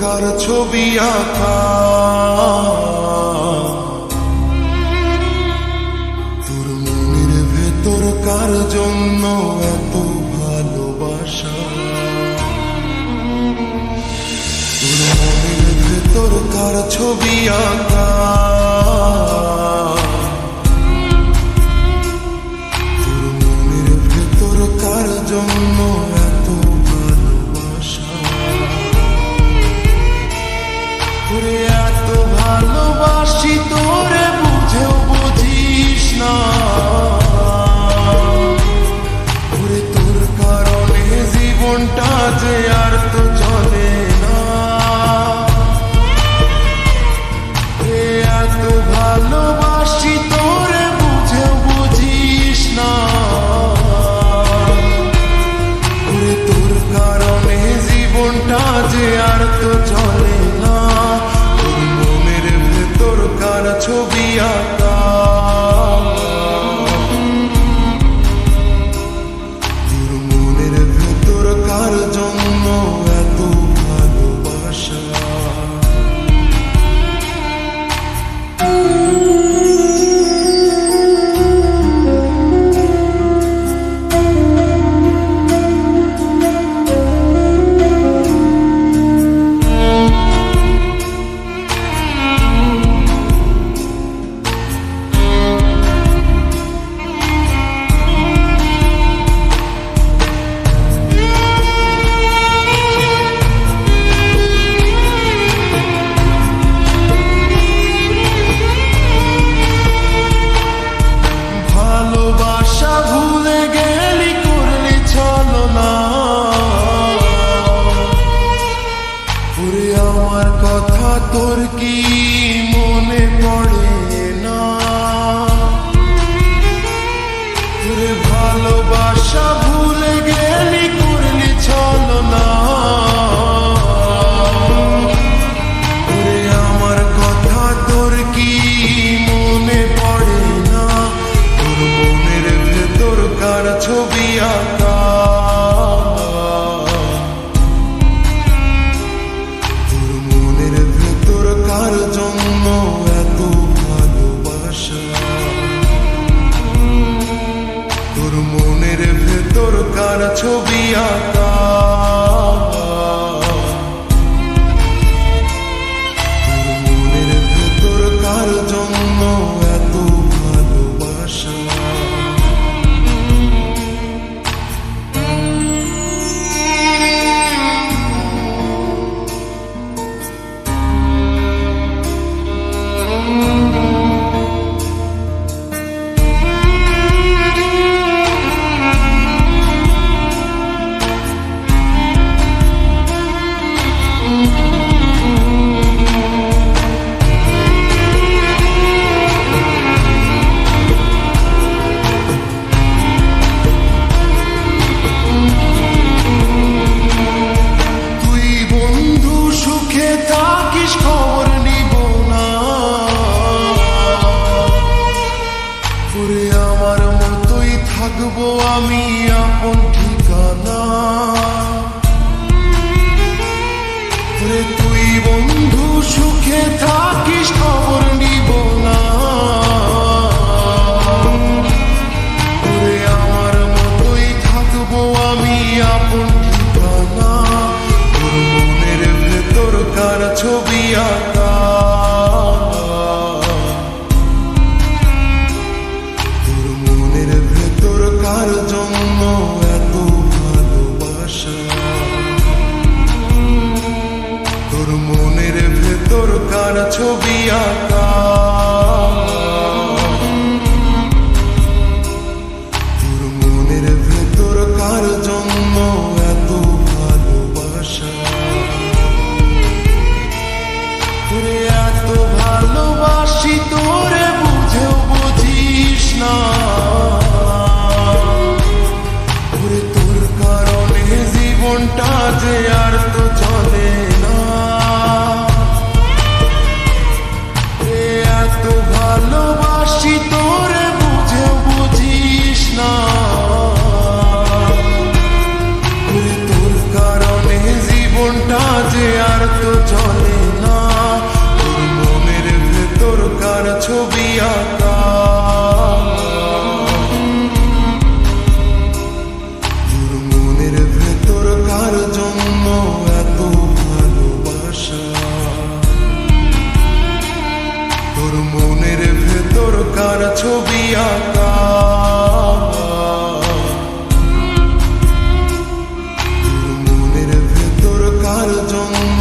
কার ছবি আঁকা, তোর মনের ভেতর কার জন্য এত ভালোবাসা, তোর মনের ভেতর কার ছবি আঁকা, তোর মনের ভেতর কার জন্য এত ভালোবাসা, তোরে এত ভালোবাসি তোরে বুঝেও বুঝিস না, ওরে তোর কারণে জীবনটা যে আর তো চলে না, এত ভালোবাসি তোরে বুঝেও বুঝিস না, ওরে তোর কারণে জীবনটা যে আর তো চলে না, তোর মনের ভেতর কার ছবি আঁকা, তোর মনের ভেতর কার জন্য এত ভালোবাসা। আমার কথা তোর কি মনে পড়ে না, তোরে ভালোবাসা ভুলে গেলি করলি ছলনা, তোরে আমার কথা তোর কি মনে পড়ে না, তোর মনের ভেতর কার ছবি আঁকা, কার জন্য এত ভালোবাসা, তোর মনের ভেতর কার ছবি আঁকা, তোর মনের ভেতর কার জন্য এত ভালোবাসা। কার জন্য এত ভালোবাসা, তোর মনের ভেতর কার ছবি আঁকা, তোর মনের ভেতর কার জন্য